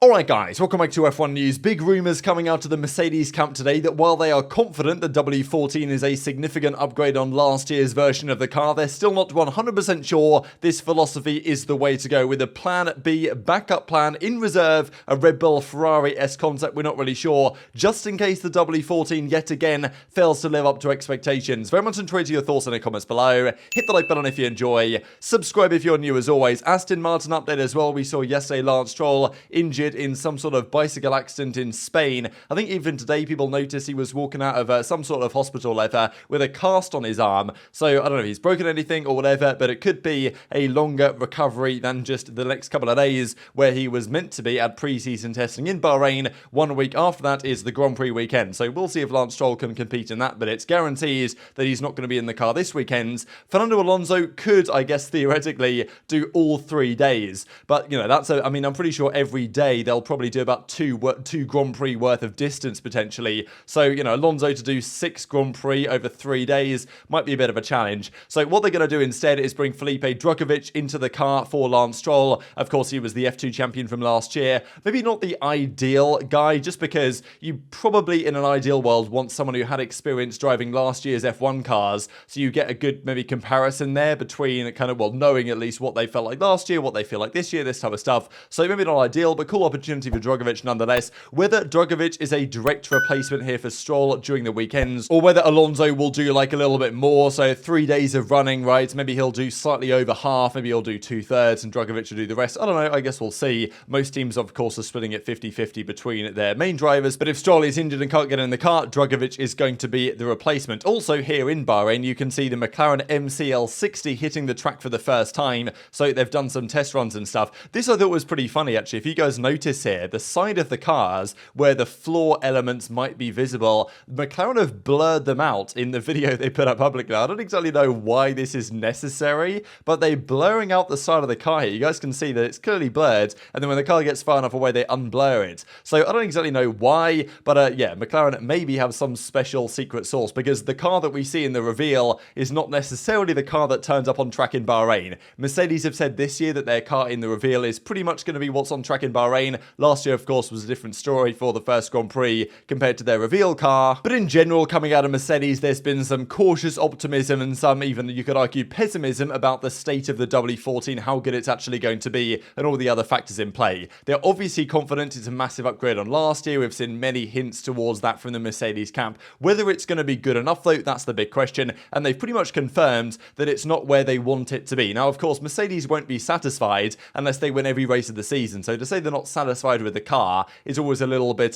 Alright guys, welcome back to F1 News. Big rumours coming out of the Mercedes camp today that while they are confident the W14 is a significant upgrade on last year's version of the car, they're still not 100% sure this philosophy is the way to go, with a plan B backup plan in reserve, a Red Bull Ferrari-esque concept. We're not really sure, just in case the W14 yet again fails to live up to expectations. Very much enjoy your thoughts in the comments below. Hit the like button if you enjoy. Subscribe if you're new as always. Aston Martin update as well. We saw yesterday Lance Stroll injured in some sort of bicycle accident in Spain. I think even today people noticed he was walking out of some sort of hospital leather with a cast on his arm. So I don't know if he's broken anything or whatever, but it could be a longer recovery than just the next couple of days where he was meant to be at pre-season testing in Bahrain. 1 week after that is the Grand Prix weekend. So we'll see if Lance Stroll can compete in that, but it's guarantees that he's not going to be in the car this weekend. Fernando Alonso could, I guess, theoretically do all 3 days. But, you know, I'm pretty sure every day they'll probably do about two Grand Prix worth of distance potentially. So, you know, Alonso to do 6 Grand Prix over 3 days might be a bit of a challenge. So what they're going to do instead is bring Felipe Drugovich into the car for Lance Stroll. Of course, he was the F2 champion from last year. Maybe not the ideal guy, just because you probably in an ideal world want someone who had experience driving last year's F1 cars. So you get a good maybe comparison there between kind of, well, knowing at least what they felt like last year, what they feel like this year, this type of stuff. So maybe not ideal, but cool opportunity for Drugovich nonetheless. Whether Drugovich is a direct replacement here for Stroll during the weekends, or whether Alonso will do like a little bit more, so 3 days of running, right? Maybe he'll do slightly over half, maybe he'll do 2/3 and Drugovich will do the rest. I don't know, I guess we'll see. Most teams, of course, are splitting it 50-50 between their main drivers, but if Stroll is injured and can't get in the car, Drugovich is going to be the replacement. Also here in Bahrain, you can see the McLaren MCL60 hitting the track for the first time, so they've done some test runs and stuff. This I thought was pretty funny actually. If you guys notice here, the side of the cars where the floor elements might be visible, McLaren have blurred them out in the video they put up publicly. I don't exactly know why this is necessary, but they're blurring out the side of the car here. You guys can see that it's clearly blurred, and then when the car gets far enough away, they unblur it. So I don't exactly know why, but yeah, McLaren maybe have some special secret sauce, because the car that we see in the reveal is not necessarily the car that turns up on track in Bahrain. Mercedes have said this year that their car in the reveal is pretty much going to be what's on track in Bahrain. Last year, of course, was a different story for the first Grand Prix compared to their reveal car. But in general, coming out of Mercedes, there's been some cautious optimism and some even, you could argue, pessimism about the state of the W14, how good it's actually going to be, and all the other factors in play. They're obviously confident it's a massive upgrade on last year. We've seen many hints towards that from the Mercedes camp. Whether it's going to be good enough, though, that's the big question, and they've pretty much confirmed that it's not where they want it to be. Now, of course, Mercedes won't be satisfied unless they win every race of the season, so to say they're not satisfied with the car is always a little bit,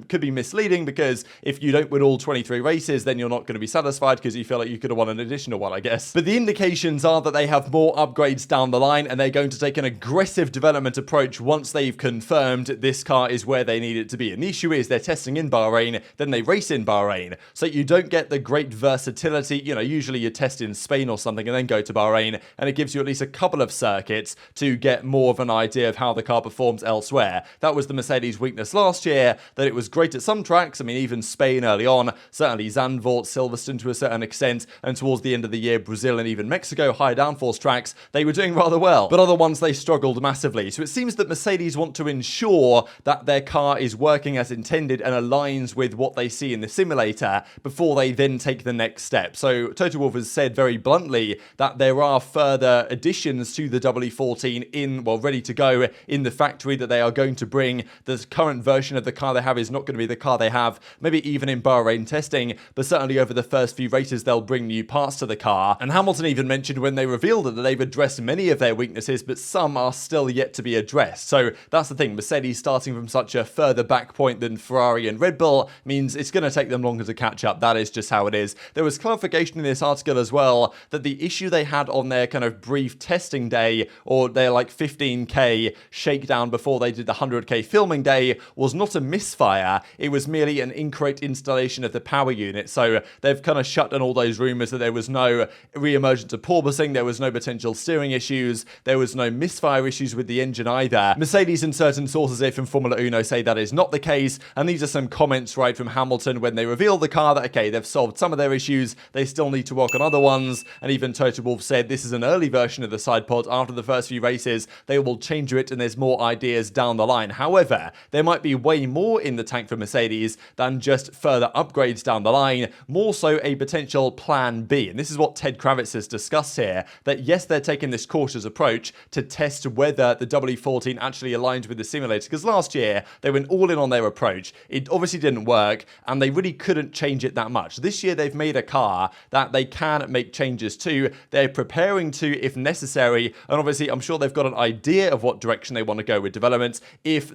could be misleading, because if you don't win all 23 races, then you're not going to be satisfied because you feel like you could have won an additional one, I guess. But the indications are that they have more upgrades down the line, and they're going to take an aggressive development approach once they've confirmed this car is where they need it to be. And the issue is they're testing in Bahrain, then they race in Bahrain, so you don't get the great versatility. You know, usually you test in Spain or something and then go to Bahrain, and it gives you at least a couple of circuits to get more of an idea of how the car performs elsewhere. That was the Mercedes weakness last year, that it was great at some tracks. I mean, even Spain early on, certainly Zandvoort, Silverstone to a certain extent, and towards the end of the year, Brazil and even Mexico, high downforce tracks, they were doing rather well. But other ones, they struggled massively. So it seems that Mercedes want to ensure that their car is working as intended and aligns with what they see in the simulator before they then take the next step. So Toto Wolff has said very bluntly that there are further additions to the W14 ready to go in the factory, that they are going to bring. The current version of the car they have is not going to be the car they have, maybe even in Bahrain testing, but certainly over the first few races they'll bring new parts to the car. And Hamilton even mentioned when they revealed it that they've addressed many of their weaknesses, but some are still yet to be addressed. So that's the thing, Mercedes starting from such a further back point than Ferrari and Red Bull means it's going to take them longer to catch up. That is just how it is. There was clarification in this article as well that the issue they had on their kind of brief testing day, or their like 15k shakedown before they did the 100k filming day, was not a misfire. It was merely an incorrect installation of the power unit. So they've kind of shut down all those rumors that there was no re-emergence of porpoising, there was no potential steering issues, there was no misfire issues with the engine either. Mercedes and certain sources here from Formula Uno say that is not the case, and these are some comments right from Hamilton when they revealed the car that, okay, they've solved some of their issues, they still need to work on other ones, and even Toto Wolff said this is an early version of the side pod. After the first few races, they will change it, and there's more ideas down down the line. However, there might be way more in the tank for Mercedes than just further upgrades down the line, more so a potential plan B. And this is what Ted Kravitz has discussed here, that yes, they're taking this cautious approach to test whether the W14 actually aligns with the simulator, because last year they went all in on their approach. It obviously didn't work, and they really couldn't change it that much. This year they've made a car that they can make changes to. They're preparing to if necessary, and obviously I'm sure they've got an idea of what direction they want to go with development if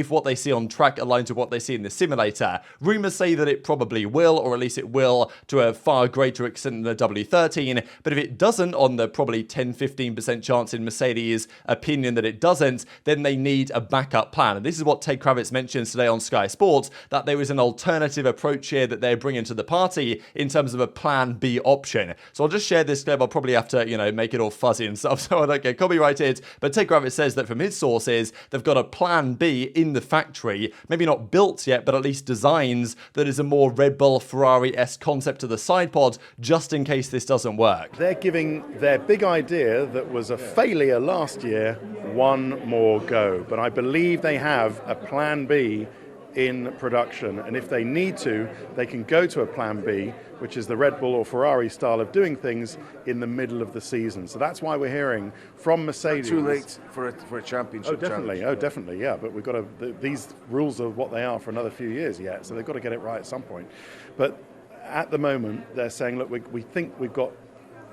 what they see on track aligns with what they see in the simulator. Rumors say that it probably will, or at least it will to a far greater extent than the W13, but if it doesn't, on the probably 10-15% chance in Mercedes' opinion that it doesn't, then they need a backup plan. And this is what Ted Kravitz mentions today on Sky Sports, that there is an alternative approach here that they're bringing to the party in terms of a plan B option. So I'll just share this clip. I'll probably have to, make it all fuzzy and stuff so I don't get copyrighted. But Ted Kravitz says that from his sources, they've got a plan B in the factory, maybe not built yet, but at least designs that is a more Red Bull Ferrari-esque concept to the side pod, just in case this doesn't work. They're giving their big idea that was a failure last year one more go. But I believe they have a plan B in production, and if they need to, they can go to a plan B, which is the Red Bull or Ferrari style of doing things in the middle of the season. So that's why we're hearing from Mercedes. Too late for a championship. Definitely, yeah. But we've got these rules are what they are for another few years yet, so they've got to get it right at some point. But at the moment, they're saying, look, we think we've got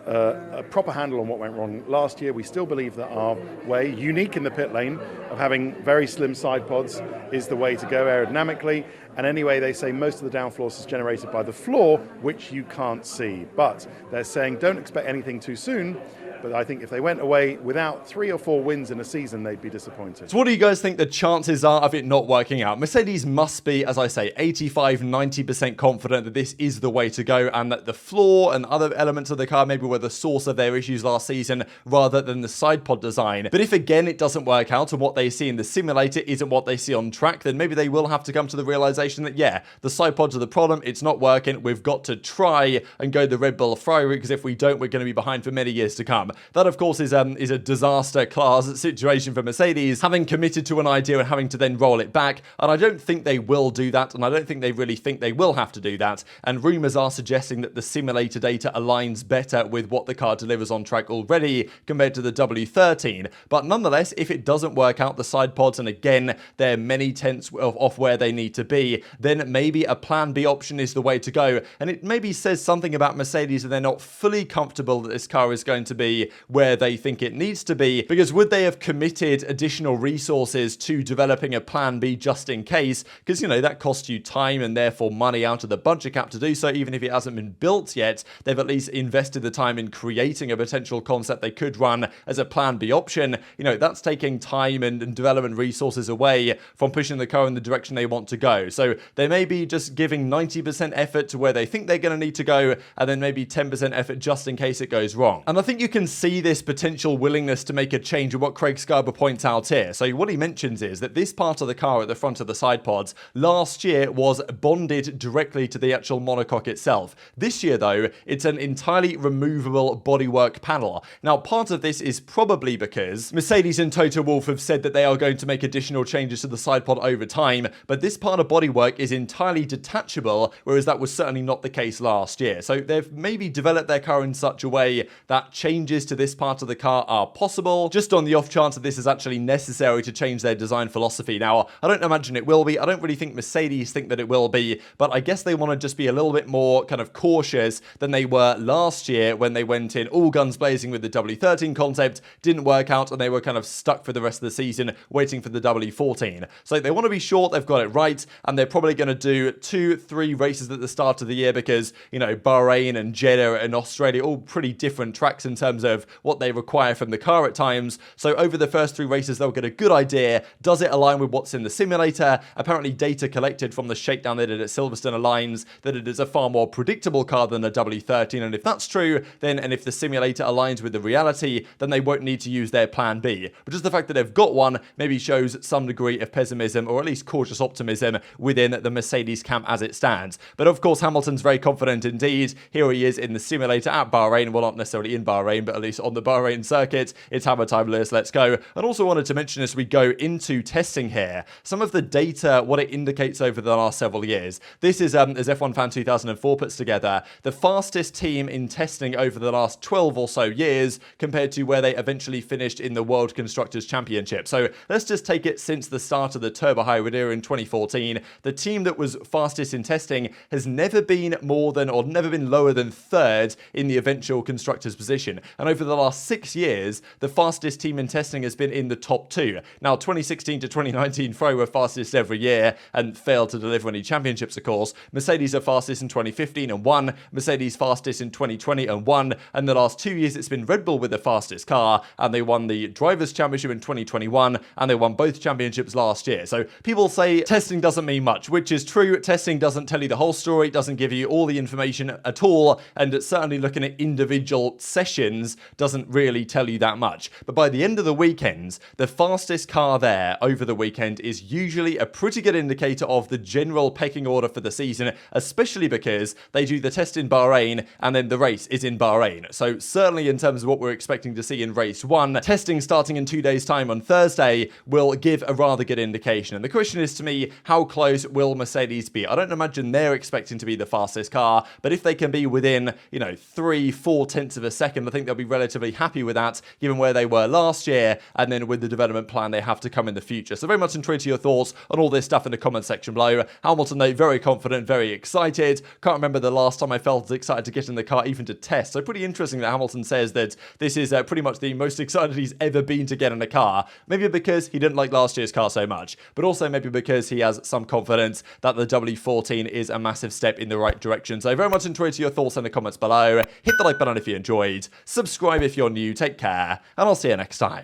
a proper handle on what went wrong last year. We still believe that our way, unique in the pit lane, of having very slim side pods is the way to go aerodynamically. And anyway, they say most of the downforce is generated by the floor, which you can't see. But they're saying don't expect anything too soon. But I think if they went away without 3 or 4 wins in a season, they'd be disappointed. So what do you guys think the chances are of it not working out? Mercedes must be, as I say, 85-90% confident that this is the way to go, and that the floor and other elements of the car maybe were the source of their issues last season rather than the side pod design. But if again it doesn't work out and what they see in the simulator isn't what they see on track, then maybe they will have to come to the realization that, yeah, the side pods are the problem, it's not working, we've got to try and go the Red Bull Ferrari route, because if we don't, we're going to be behind for many years to come. That, of course, is a disaster class situation for Mercedes, having committed to an idea and having to then roll it back. And I don't think they will do that, and I don't think they really think they will have to do that. And rumors are suggesting that the simulator data aligns better with what the car delivers on track already compared to the W13. But nonetheless, if it doesn't work out, the side pods, and again, they're many tenths off where they need to be, then maybe a plan B option is the way to go. And it maybe says something about Mercedes that they're not fully comfortable that this car is going to be where they think it needs to be, because would they have committed additional resources to developing a plan B just in case? Because, that costs you time and therefore money out of the budget cap to do so. Even if it hasn't been built yet, they've at least invested the time in creating a potential concept they could run as a plan B option. That's taking time and development resources away from pushing the car in the direction they want to go. So they may be just giving 90% effort to where they think they're going to need to go, and then maybe 10% effort just in case it goes wrong. And I think you can see this potential willingness to make a change in what Craig Scarber points out here. So what he mentions is that this part of the car at the front of the side pods last year was bonded directly to the actual monocoque itself. This year, though, it's an entirely removable bodywork panel. Now, part of this is probably because Mercedes and Toto Wolff have said that they are going to make additional changes to the side pod over time, but this part of bodywork is entirely detachable, whereas that was certainly not the case last year. So they've maybe developed their car in such a way that changes to this part of the car are possible, just on the off chance that this is actually necessary to change their design philosophy. Now, I don't imagine it will be. I don't really think Mercedes think that it will be, but I guess they want to just be a little bit more kind of cautious than they were last year when they went in all guns blazing with the W13 concept, didn't work out, and they were kind of stuck for the rest of the season waiting for the W14. So they want to be sure they've got it right, and they're probably going to do 2-3 races at the start of the year because, Bahrain and Jeddah and Australia, all pretty different tracks in terms of what they require from the car at times. So over the first 3 races, they'll get a good idea. Does it align with what's in the simulator? Apparently, data collected from the shakedown they did at Silverstone aligns that it is a far more predictable car than a W13. And if that's true, then, and if the simulator aligns with the reality, then they won't need to use their plan B. But just the fact that they've got one maybe shows some degree of pessimism, or at least cautious optimism, within the Mercedes camp as it stands. But of course, Hamilton's very confident indeed. Here he is in the simulator at Bahrain. Well, not necessarily in Bahrain, but at least on the Bahrain circuit. It's hammer time, Lewis, let's go. And also wanted to mention as we go into testing here, some of the data, what it indicates over the last several years. This is, as F1 Fan 2004 puts together, the fastest team in testing over the last 12 or so years compared to where they eventually finished in the World Constructors' Championship. So let's just take it since the start of the turbo hybrid era in 2014. The team that was fastest in testing has never been more than, or never been lower than third in the eventual constructors position. And over the last 6 years, the fastest team in testing has been in the top 2. Now, 2016 to 2019, Ferrari were fastest every year and failed to deliver any championships, of course. Mercedes are fastest in 2015 and won. Mercedes fastest in 2020 and won. And the last 2 years, it's been Red Bull with the fastest car, and they won the Drivers' Championship in 2021, and they won both championships last year. So people say testing doesn't mean much, which is true. Testing doesn't tell you the whole story, doesn't give you all the information at all, and certainly looking at individual sessions doesn't really tell you that much. But by the end of the weekend, the fastest car there over the weekend is usually a pretty good indicator of the general pecking order for the season, especially because they do the test in Bahrain and then the race is in Bahrain. So certainly in terms of what we're expecting to see in race 1, testing starting in 2 days' time on Thursday will give a rather good indication. And the question is to me, how close will Mercedes be? I don't imagine they're expecting to be the fastest car, but if they can be within, 3-4 tenths of a second, I think they'll be relatively happy with that, given where they were last year, and then with the development plan they have to come in the future. So very much intrigued to your thoughts on all this stuff in the comment section below. Hamilton, though, very confident, very excited. Can't remember the last time I felt as excited to get in the car, even to test. So pretty interesting that Hamilton says that this is pretty much the most excited he's ever been to get in a car. Maybe because he didn't like last year's car so much, but also maybe because he has some confidence that the W14 is a massive step in the right direction. So very much enjoyed your thoughts in the comments below. Hit the like button if you enjoyed. Subscribe if you're new. Take care, and I'll see you next time.